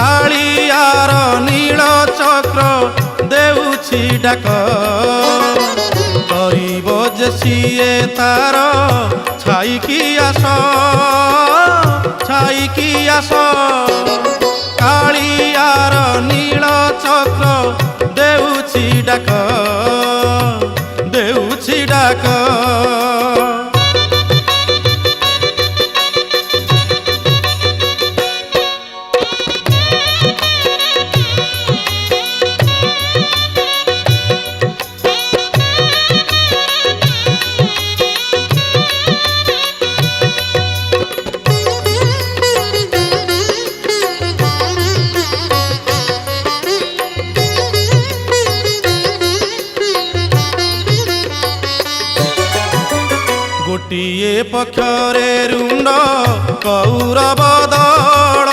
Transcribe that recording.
कालियार नील चक्र देउछि डाक करिब जे सिए तार छाईकी आस छाईकी आस कालियार नील चक्र देउछि डाक देउछि डाक गोटिए पक्षरे रुंड कौरव दल